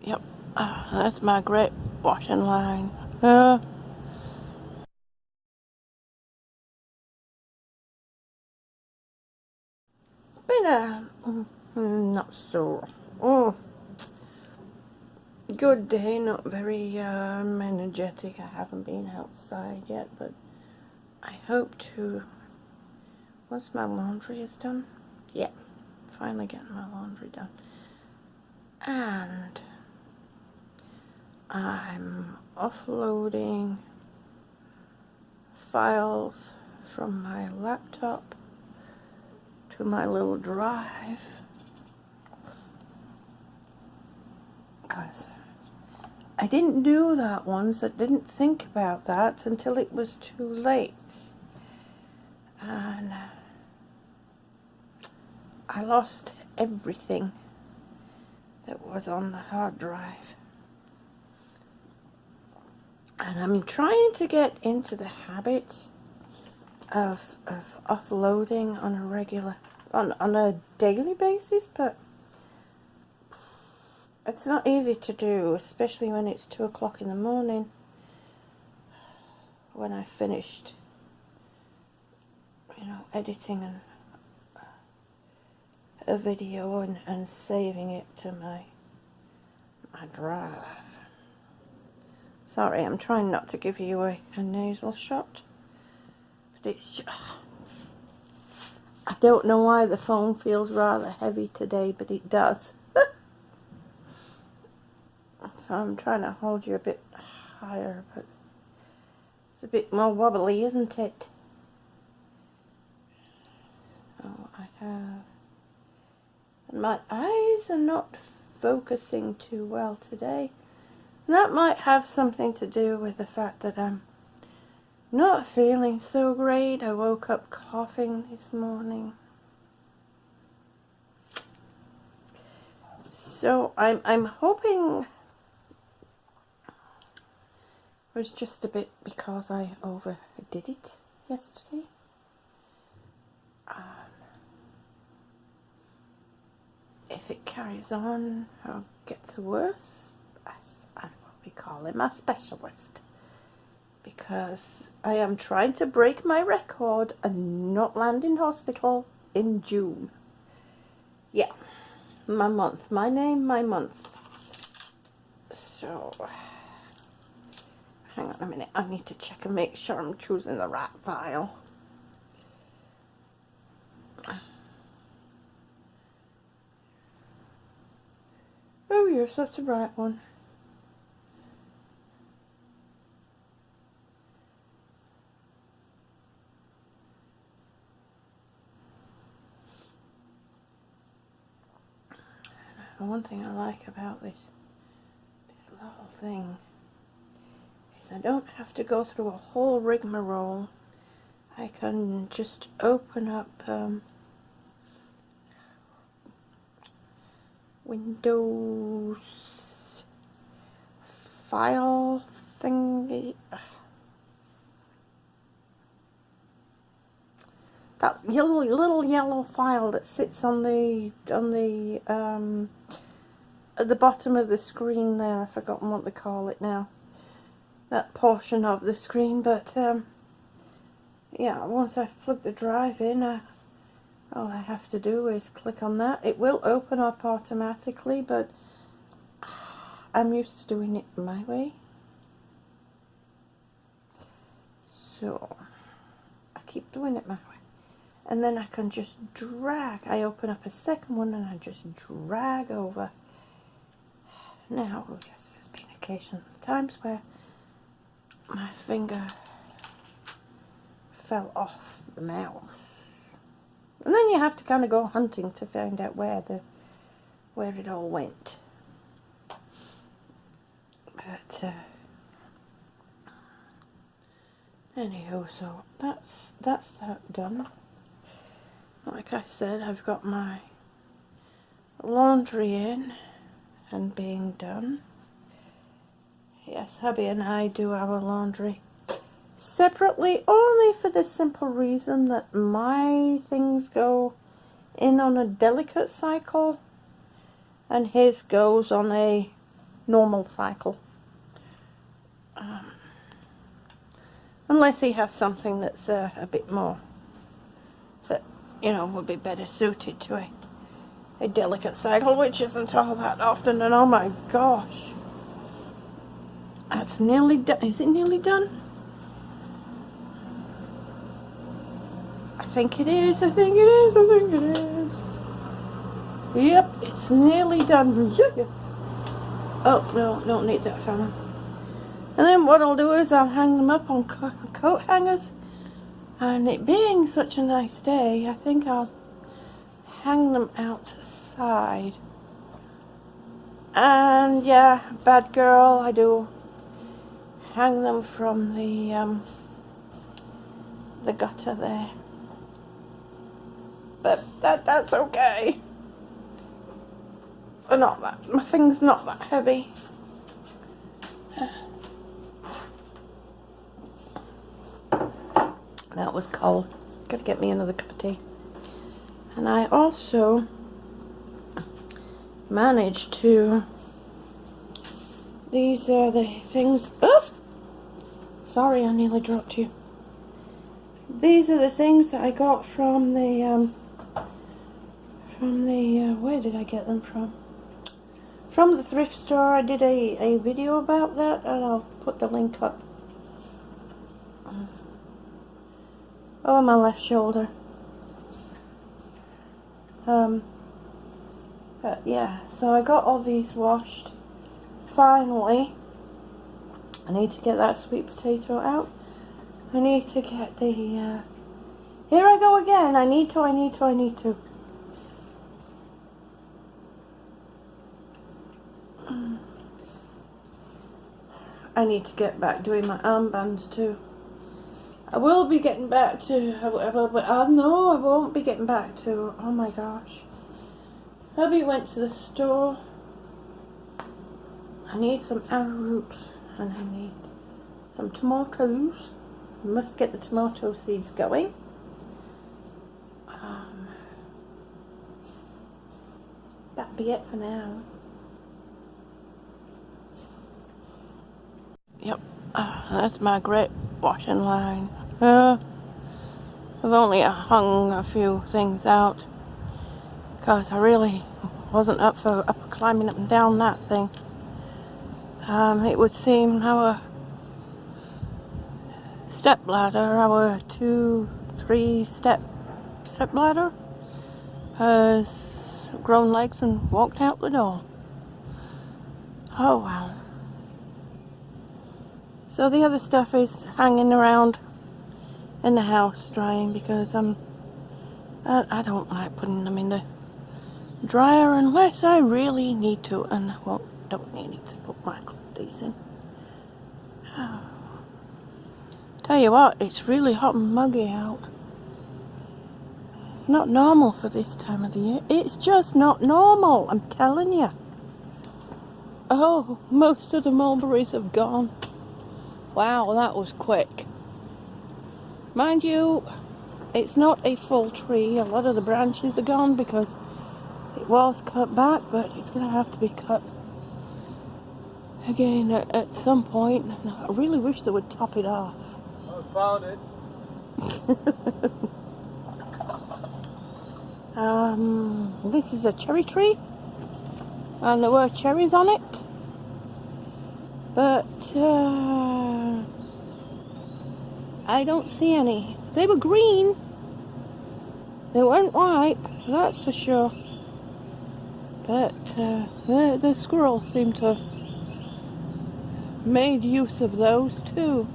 Yep, that's my great washing line. Been a not so good day, not very energetic. I haven't been outside yet, but I hope to. Once my laundry is done, yeah, finally getting my laundry done, and I'm offloading files from my laptop to my little drive, because I didn't do that once. I didn't think about that until it was too late, and I lost everything that was on the hard drive. And I'm trying to get into the habit of offloading on a regular, on a daily basis, but it's not easy to do, especially when it's 2 o'clock in the morning, when I finished, editing a video and saving it to my drive. Sorry, I'm trying not to give you a nasal shot, but it's, I don't know why the phone feels rather heavy today, but it does. So I'm trying to hold you a bit higher, but it's a bit more wobbly, isn't it? So I have, and my eyes are not focusing too well today. That might have something to do with the fact that I'm not feeling so great. I woke up coughing this morning. So I'm hoping it was just a bit because I overdid it yesterday. If it carries on or gets worse, I will be calling my specialist, because I am trying to break my record and not land in hospital in June. Yeah, my month, my name, my month. So, hang on a minute, I need to check and make sure I'm choosing the right file. Oh, you're such a bright one. One thing I like about this little thing is I don't have to go through a whole rigmarole. I can just open up Windows file thingy. That little yellow file that sits on the at the bottom of the screen there. I've forgotten what they call it now. That portion of the screen, but yeah, once I plug the drive in, all I have to do is click on that. It will open up automatically, but I'm used to doing it my way. So I keep doing it my way. And then I can just drag. I open up a second one and I just drag over. Now, yes, there's been occasional times where my finger fell off the mouse. And then you have to kind of go hunting to find out where it all went. But anywho, so that's that done. Like I said, I've got my laundry in and being done. Yes, hubby and I do our laundry separately, only for the simple reason that my things go in on a delicate cycle and his goes on a normal cycle. Unless he has something that's a bit more, that, you know, would be better suited to a delicate cycle, which isn't all that often. And oh my gosh, that's nearly done. Is it nearly done? I think it is. I think it is. I think it is. Yep, it's nearly done. Yes. Oh no, don't need that fan. And then what I'll do is I'll hang them up on coat hangers. And it being such a nice day, I think I'll hang them outside. And yeah, bad girl, I do hang them from the gutter there. But that's okay. Not that, my thing's not that heavy. That was cold. Gotta get me another cup of tea. And I also managed to, these are the things, oh! Sorry, I nearly dropped you. These are the things that I got from the, where did I get them from? From the thrift store. I did a video about that, and I'll put the link up. Oh, my left shoulder. But yeah, so I got all these washed. Finally, I need to get that sweet potato out. I need to get the, here I go again. I need to. I need to get back doing my armbands too. I will be getting back to, no, I won't be getting back to, oh my gosh. Hubby went to the store. I need some arrowroot and I need some tomatoes. I must get the tomato seeds going. That'll be it for now. Yep, that's my great washing line. I've only hung a few things out because I really wasn't up for climbing up and down that thing. It would seem our step ladder, our 2-3 step ladder, has grown legs and walked out the door. Oh well. So the other stuff is hanging around in the house drying because I don't like putting them in the dryer unless I really need to, and I don't need to put my clothes in. Oh. Tell you what, it's really hot and muggy out. It's not normal for this time of the year. It's just not normal, I'm telling you. Oh, most of the mulberries have gone. Wow, that was quick. Mind you, it's not a full tree. A lot of the branches are gone because it was cut back, but it's going to have to be cut again at some point. I really wish they would top it off. I found it. This is a cherry tree, and there were cherries on it, but I don't see any. They were green. They weren't ripe, that's for sure. But the squirrels seem to have made use of those too.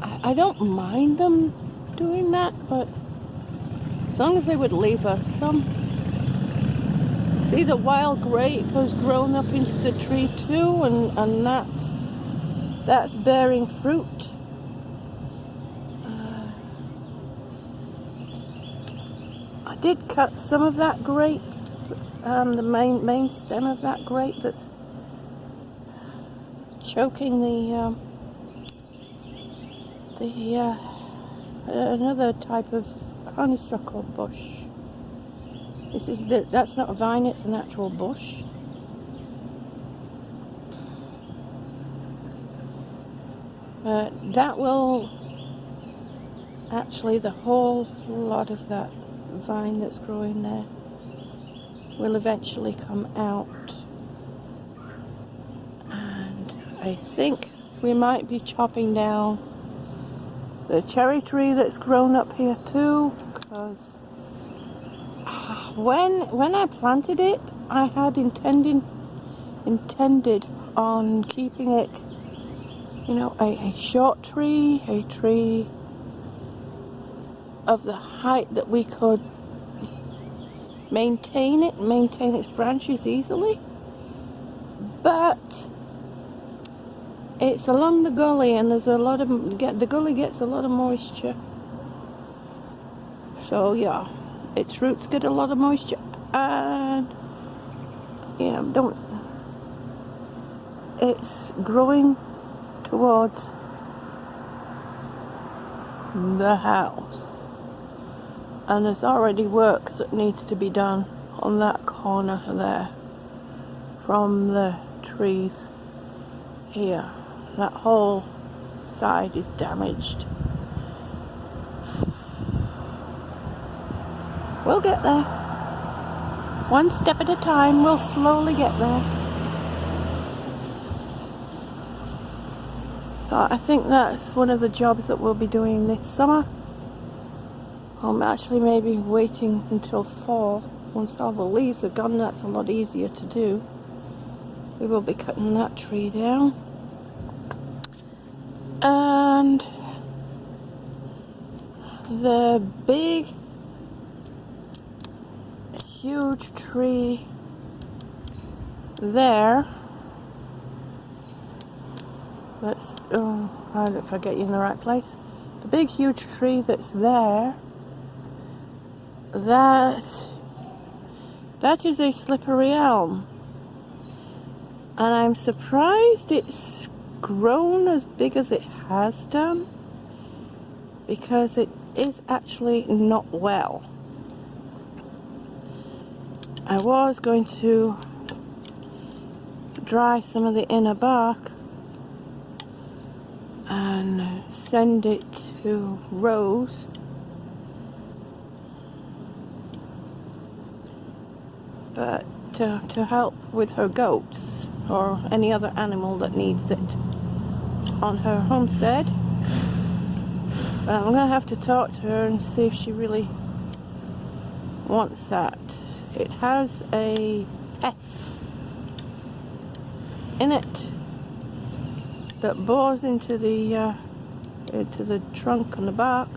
I don't mind them doing that, but as long as they would leave us some. See, the wild grape has grown up into the tree too, and that's bearing fruit. I did cut some of that grape, the main stem of that grape that's choking another type of honeysuckle bush. That's not a vine, it's an actual bush. But that will, actually the whole lot of that vine that's growing there will eventually come out. And I think we might be chopping down the cherry tree that's grown up here too, because when I planted it, I had intended on keeping it, you know, a short tree, a tree of the height that we could maintain its branches easily. But it's along the gully, and there's a lot of the gully gets a lot of moisture. So yeah, its roots get a lot of moisture, and yeah, it's growing towards the house, and there's already work that needs to be done on that corner there from the trees here. That whole side is damaged. We'll get there. One step at a time, we'll slowly get there. So I think that's one of the jobs that we'll be doing this summer. I'm actually maybe waiting until fall. Once all the leaves are gone, that's a lot easier to do. We will be cutting that tree down. And the big, huge tree there, if I get you in the right place, the big huge tree that's there, that is a slippery elm, and I'm surprised it's grown as big as it has done, because it is actually not well. I was going to dry some of the inner bark and send it to Rose, but to help with her goats or any other animal that needs it on her homestead. But I'm going to have to talk to her and see if she really wants that. It has a pest in it that bores into the trunk and the bark,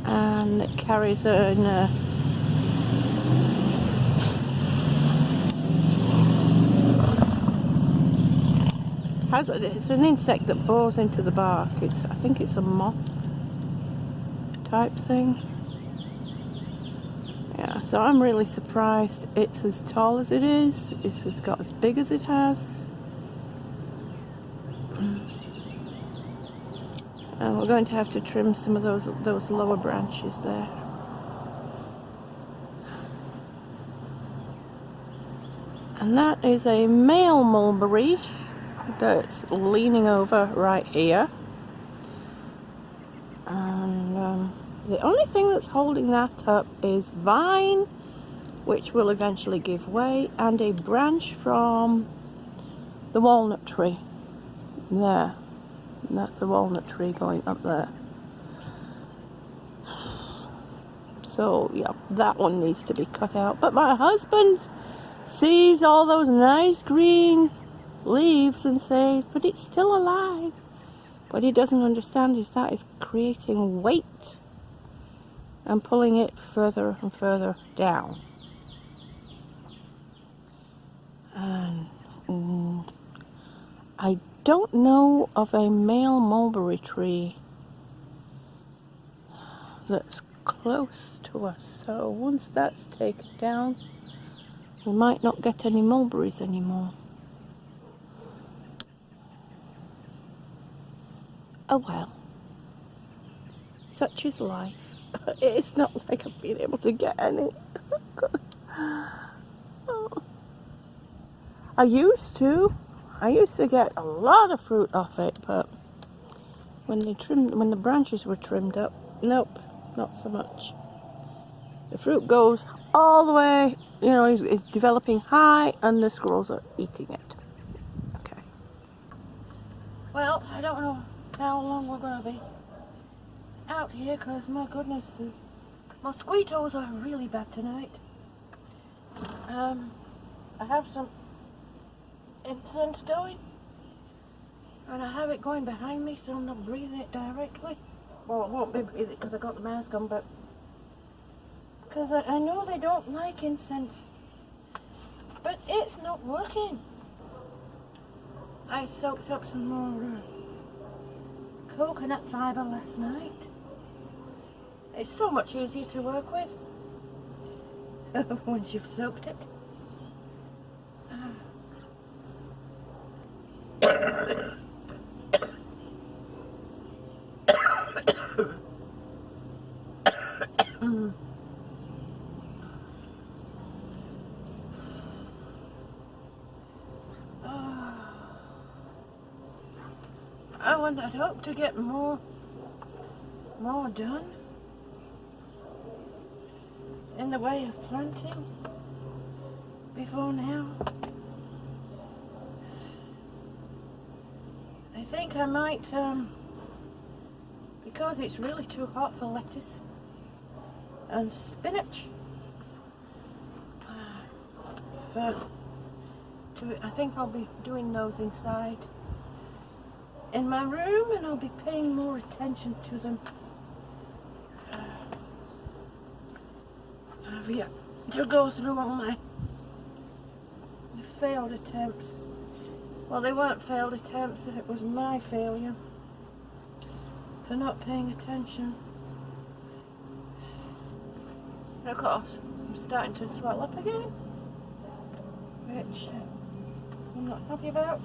and it carries it's an insect that bores into the bark. I think it's a moth type thing. Yeah, so I'm really surprised it's as tall as it is. It's got as big as it has. And we're going to have to trim some of those lower branches there. And that is a male mulberry that's leaning over right here. And the only thing that's holding that up is vine, which will eventually give way, and a branch from the walnut tree there. And that's the walnut tree going up there. So yeah, that one needs to be cut out. But my husband sees all those nice green leaves and says, but it's still alive. What he doesn't understand is that is creating weight and pulling it further and further down. And I don't know of a male mulberry tree that's close to us, so once that's taken down, we might not get any mulberries anymore. Oh well, such is life. It's not like I've been able to get any. I used to get a lot of fruit off it, but when the branches were trimmed up. Nope, not so much. The fruit goes all the way, you know, it's developing high, and the squirrels are eating it. Okay. Well, I don't know how long we're going to be out here, because my goodness, the mosquitoes are really bad tonight. I have some incense going, and I have it going behind me, so I'm not breathing it directly. Well, it won't be breathing because I got the mask on, but because I know they don't like incense, but it's not working. I soaked up some more coconut fibre last night. It's so much easier to work with once you've soaked it. I'd hope to get more done in the way of planting before now. I think I might, because it's really too hot for lettuce and spinach, I think I'll be doing those inside in my room, and I'll be paying more attention to them. I've yet to go through all my failed attempts. Well, they weren't failed attempts, it was my failure for not paying attention. And of course, I'm starting to swell up again, which I'm not happy about.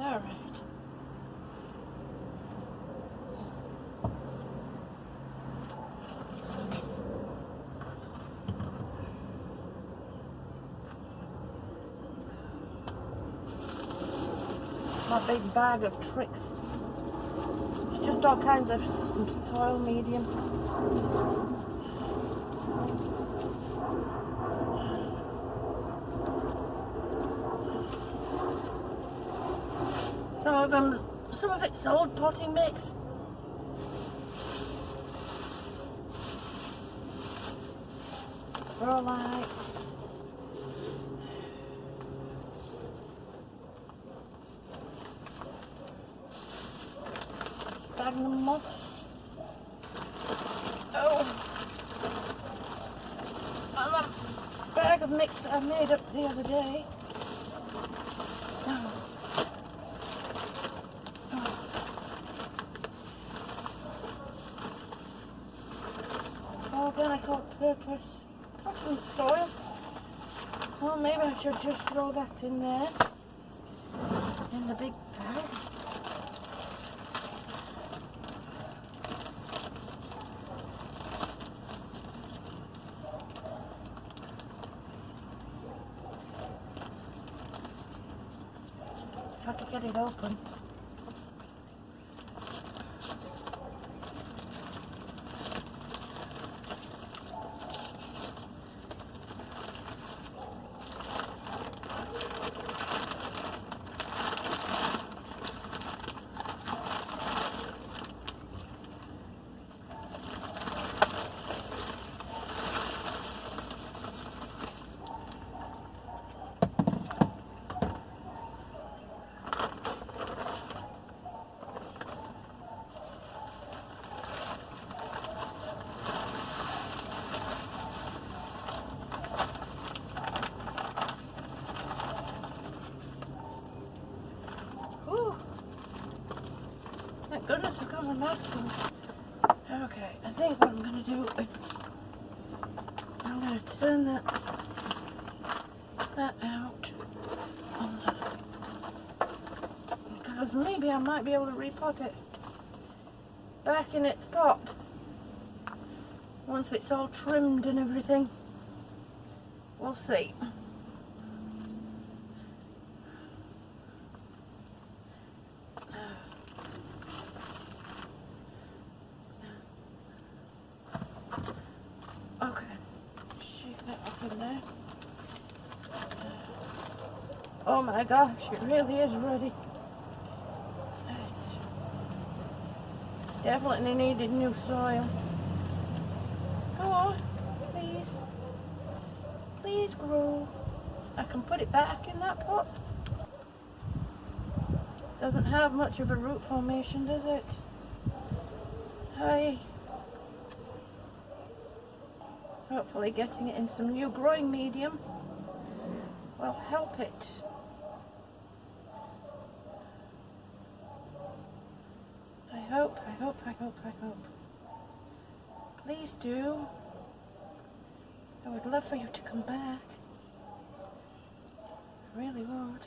Alright. My big bag of tricks. It's just all kinds of soil medium. Some of it's old potting mix. Perlite. Sphagnum moss. Oh. And a bag of mix that I made up the other day. Oh. Organic all-purpose cotton soil. Well, maybe I should just throw that in there, in the big bag. If I could get it open. Goodness, I've got my mask on. Okay, I think what I'm going to do is I'm going to turn that out on because maybe I might be able to repot it back in its pot. Once it's all trimmed and everything, we'll see. Okay, shake that up in there. Oh my gosh, it really is ready. Yes. Definitely needed new soil. Go on, please. Please grow. I can put it back in that pot. Doesn't have much of a root formation, does it? Hi. Hopefully getting it in some new growing medium will help it. I hope. Please do. I would love for you to come back. I really would.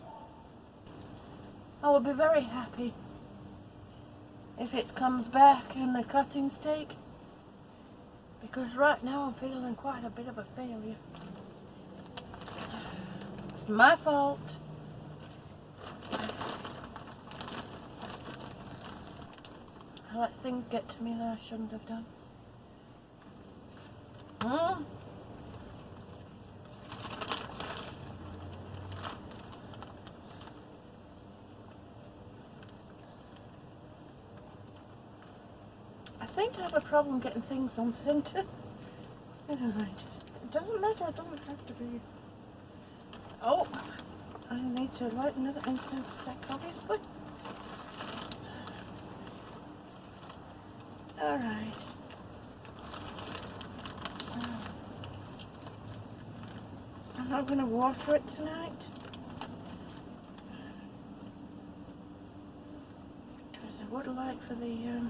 I will be very happy if it comes back in the cutting stake, because right now I'm feeling quite a bit of a failure. It's my fault. I let things get to me that I shouldn't have done. I seem to have a problem getting things on center. Never mind. It doesn't matter, it doesn't have to be. Oh, I need to light another incense stick, obviously. Alright. I'm not going to water it tonight, because I would like for the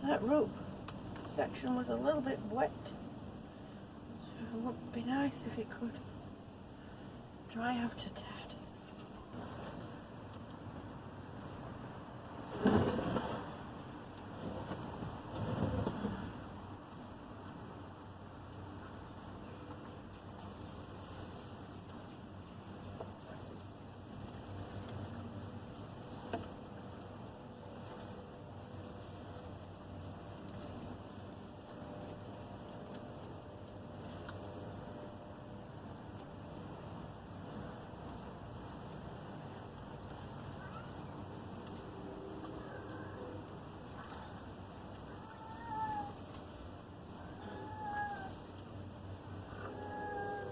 that root section was a little bit wet, so it would be nice if it could dry out a tad.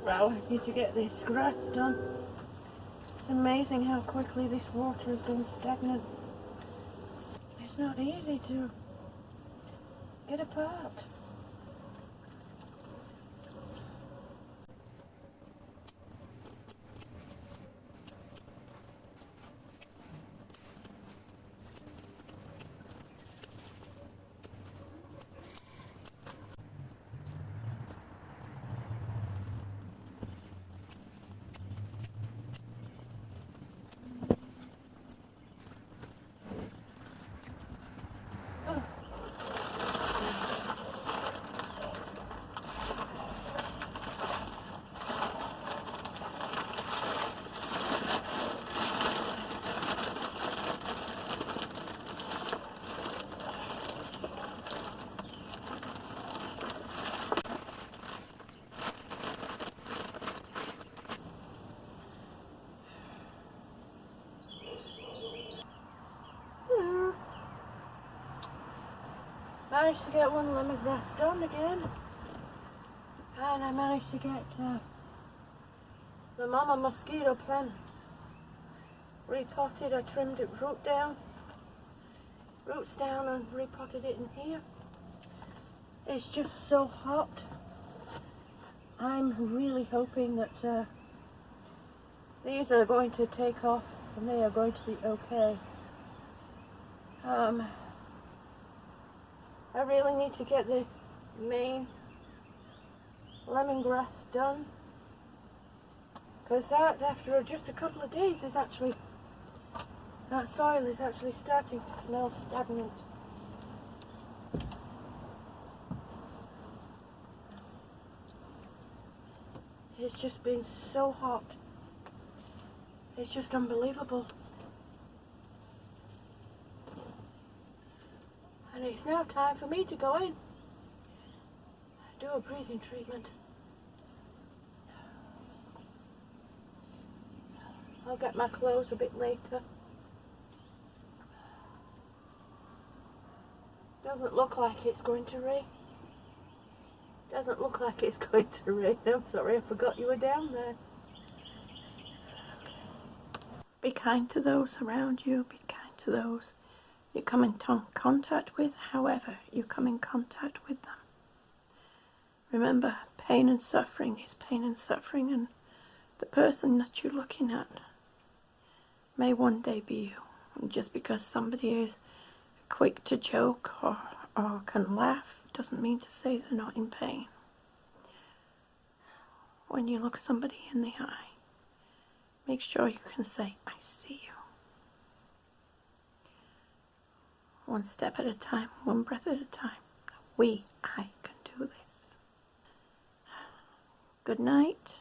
Well, I need to get this grass done. It's amazing how quickly this water has been stagnant. It's not easy to get apart. Managed to get one lemongrass done again, and I managed to get the mama mosquito plant repotted. I trimmed it roots down and repotted it in here. It's just so hot. I'm really hoping that these are going to take off and they are going to be okay. I really need to get the main lemongrass done, because that, after just a couple of days, is actually, that soil is actually starting to smell stagnant. it's just been so hot. It's just unbelievable. And it's now time for me to go in. Do a breathing treatment. I'll get my clothes a bit later. Doesn't look like it's going to rain. Doesn't look like it's going to rain. I'm sorry, I forgot you were down there. Be kind to those around you. Be kind to those you come in contact with, however you come in contact with them. Remember, pain and suffering is pain and suffering, and the person that you're looking at may one day be you. And just because somebody is quick to joke or can laugh doesn't mean to say they're not in pain. When you look somebody in the eye, make sure you can say, I see you. One step at a time, one breath at a time. I can do this. Good night,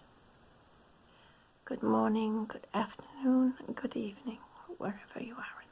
good morning, good afternoon, and good evening, wherever you are.